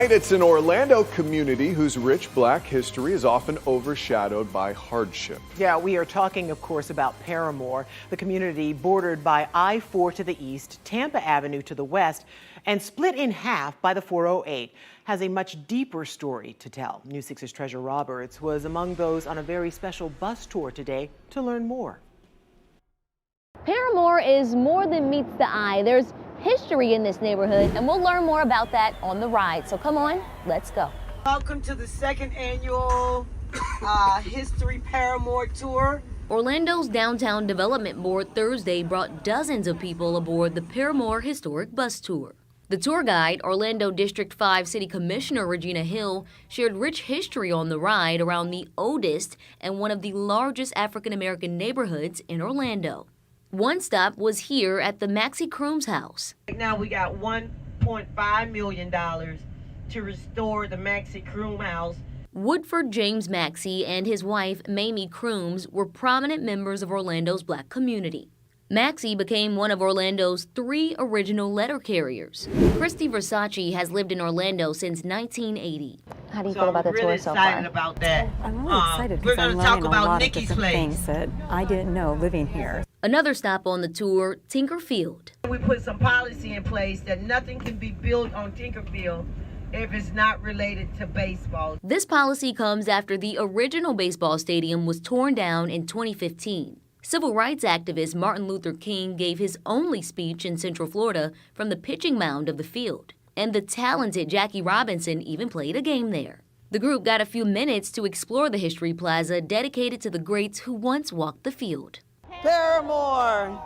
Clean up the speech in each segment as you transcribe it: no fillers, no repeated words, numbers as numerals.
It's an Orlando community whose rich black history is often overshadowed by hardship. Yeah, we are talking, of course, about Parramore, the community bordered by I-4 to the east, Tampa Avenue to the west, and split in half by the 408, has a much deeper story to tell. News 6's Treasure Roberts was among those on a very special bus tour today to learn more. Parramore is more than meets the eye. There's history in this neighborhood, and we'll learn more about that on the ride. So come on, let's go. Welcome to the second annual History Parramore Tour. Orlando's Downtown Development Board Thursday brought dozens of people aboard the Parramore Historic Bus Tour. The tour guide, Orlando District 5 City Commissioner Regina Hill, shared rich history on the ride around the oldest and one of the largest African-American neighborhoods in Orlando. One stop was here at the Maxie Croom's house. Right now we got $1.5 million to restore the Maxie Croom house. Woodford James Maxie and his wife, Mamie Crooms, were prominent members of Orlando's black community. Maxie became one of Orlando's 3 original letter carriers. Christy Versace has lived in Orlando since 1980. How do you feel about the tour so far? I'm really excited about that. I'm really excited because I'm learning a lot of different things that I didn't know living here. Another stop on the tour, Tinkerfield. We put some policy in place that nothing can be built on Tinkerfield if it's not related to baseball. This policy comes after the original baseball stadium was torn down in 2015. Civil rights activist Martin Luther King gave his only speech in Central Florida from the pitching mound of the field. And the talented Jackie Robinson even played a game there. The group got a few minutes to explore the History Plaza dedicated to the greats who once walked the field. Parramore!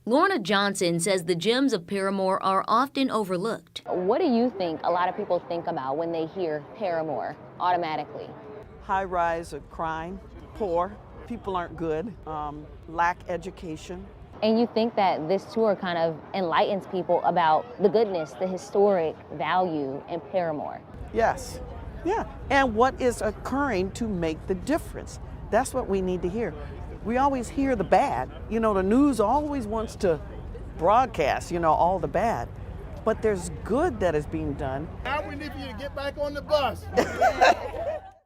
Lorna Johnson says the gems of Parramore are often overlooked. What do you think a lot of people think about when they hear Parramore automatically? High rise of crime, poor, people aren't good, lack education. And you think that this tour kind of enlightens people about the goodness, the historic value in Parramore? Yes, yeah, and what is occurring to make the difference. That's what we need to hear. We always hear the bad. You know, the news always wants to broadcast, all the bad. But there's good that is being done. Now we need for you to get back on the bus.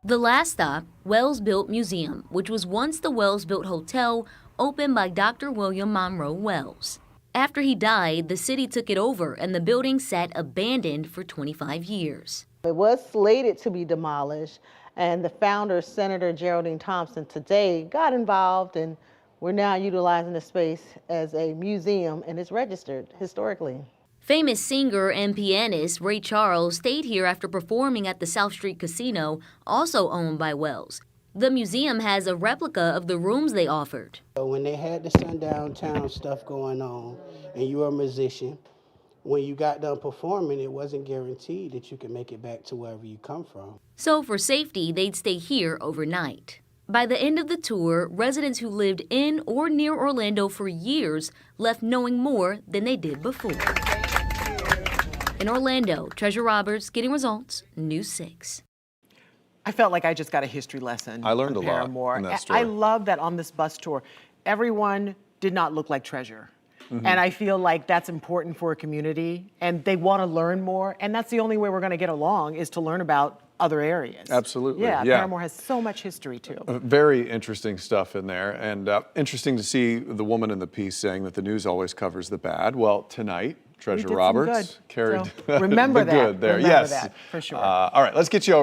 The last stop, Wells-Built Museum, which was once the Wells-Built Hotel, opened by Dr. William Monroe Wells. After he died, the city took it over and the building sat abandoned for 25 years. It was slated to be demolished, and the founder, Senator Geraldine Thompson, today got involved, and we're now utilizing the space as a museum, and it's registered historically. Famous singer and pianist Ray Charles stayed here after performing at the South Street Casino, also owned by Wells. The museum has a replica of the rooms they offered. When they had the sundown town stuff going on and you were a musician, when you got done performing, it wasn't guaranteed that you could make it back to wherever you come from. So for safety, they'd stay here overnight. By the end of the tour, residents who lived in or near Orlando for years left knowing more than they did before. In Orlando, Treasure Roberts, getting results, News 6. I felt like I just got a history lesson. I learned a lot Parramore. in that story. I love that on this bus tour, everyone did not look like Treasure. And I feel like that's important for a community, and they want to learn more, and that's the only way we're going to get along is to learn about other areas. Absolutely. Yeah, Parramore has so much history too. Very interesting stuff in there, and interesting to see the woman in the piece saying that the news always covers the bad. Well, tonight, Treasure Roberts carried Remember the that. good there. Remember Yes, that, for sure. All right, let's get you over.